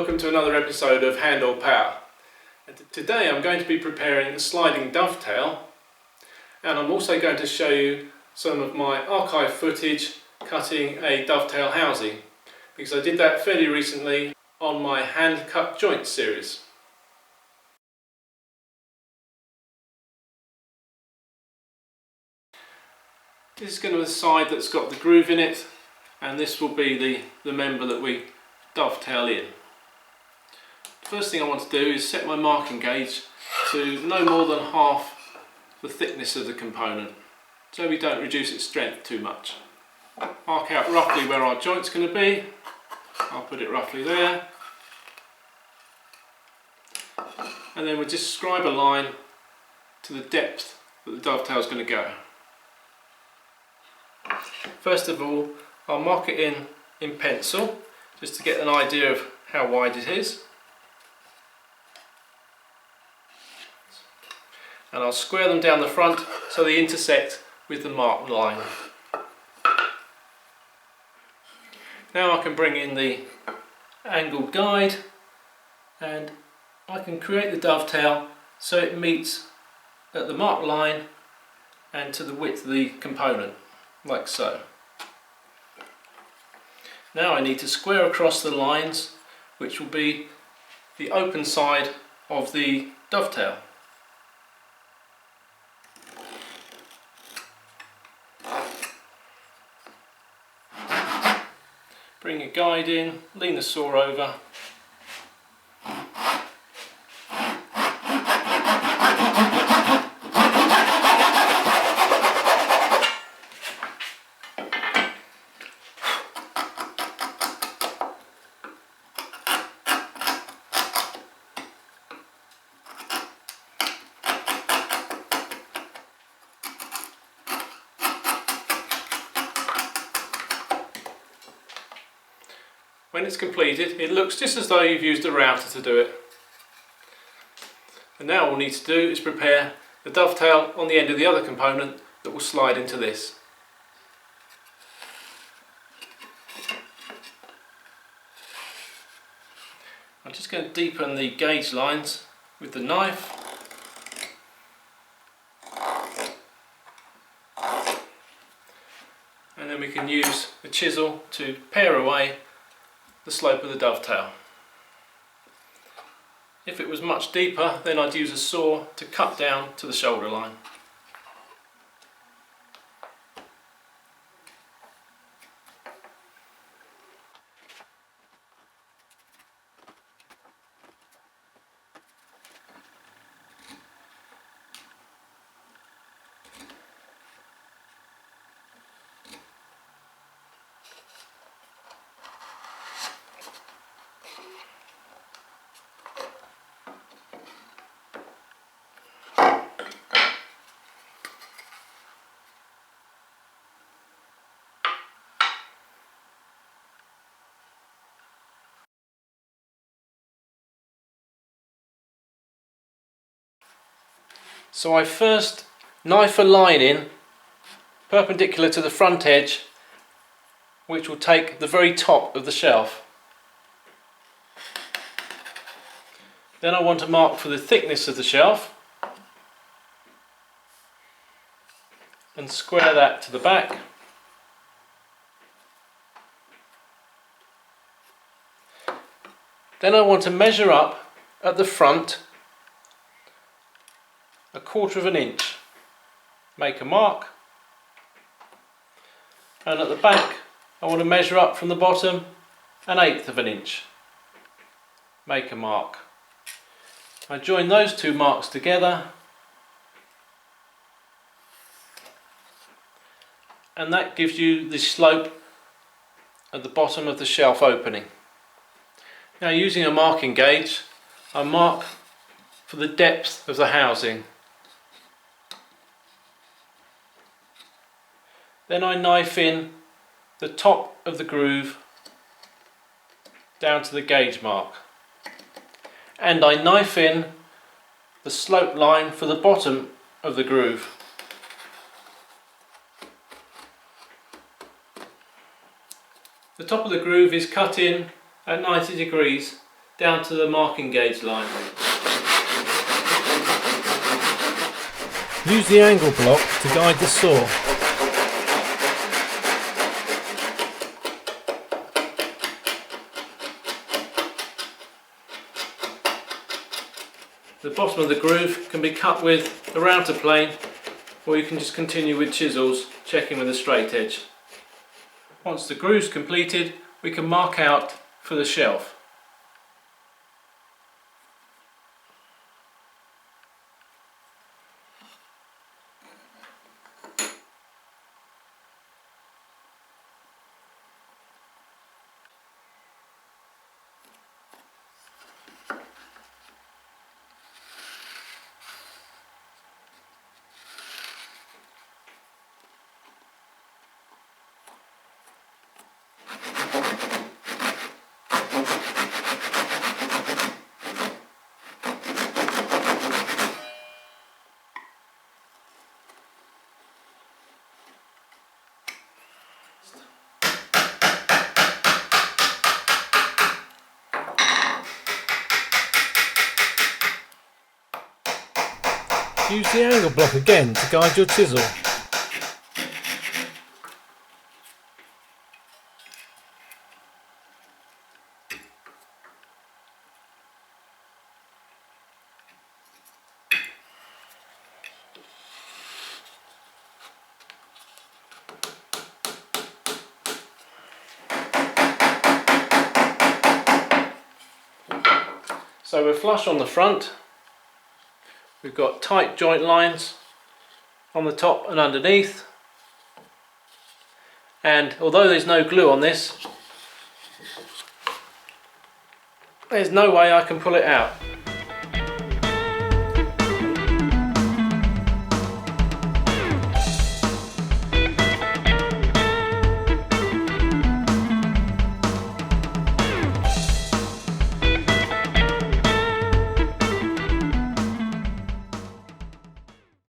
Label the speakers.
Speaker 1: welcome to another episode of Handorpower. And today I'm going to be preparing a sliding dovetail, and I'm also going to show you some of my archive footage cutting a dovetail housing, because I did that fairly recently on my hand cut joint series. This is going to be the side that's got the groove in it, and this will be the member that we dovetail in. First thing I want to do is set my marking gauge to no more than half the thickness of the component, so we don't reduce its strength too much. Mark out roughly where our joint's going to be. I'll put it roughly there, and then we'll just scribe a line to the depth that the dovetail is going to go. First of all, I'll mark it in pencil just to get an idea of how wide it is. And I'll square them down the front so they intersect with the marked line. Now I can bring in the angled guide and I can create the dovetail so it meets at the marked line and to the width of the component, like so. Now I need to square across the lines, which will be the open side of the dovetail. Bring your guide in, lean the saw over. When it's completed, it looks just as though you've used a router to do it. And now all we need to do is prepare the dovetail on the end of the other component that will slide into this. I'm just going to deepen the gauge lines with the knife. And then we can use the chisel to pare away the slope of the dovetail. If it was much deeper, then I'd use a saw to cut down to the shoulder line. So I first knife a line in perpendicular to the front edge, which will take the very top of the shelf. Then I want to mark for the thickness of the shelf and square that to the back. Then I want to measure up at the front 1/4 of an inch, make a mark, and at the back I want to measure up from the bottom 1/8 of an inch, make a mark. I join those two marks together and that gives you the slope at the bottom of the shelf opening. Now, using a marking gauge, I mark for the depth of the housing. Then I knife in the top of the groove down to the gauge mark, and I knife in the slope line for the bottom of the groove. The top of the groove is cut in at 90 degrees down to the marking gauge line.
Speaker 2: Use the angle block to guide the saw.
Speaker 1: The bottom of the groove can be cut with a router plane, or you can just continue with chisels, checking with a straight edge. Once the groove's completed, we can mark out for the shelf.
Speaker 2: Use the angle block again to guide your chisel.
Speaker 1: So we're flush on the front. We've got tight joint lines on the top and underneath, and although there's no glue on this, there's no way I can pull it out.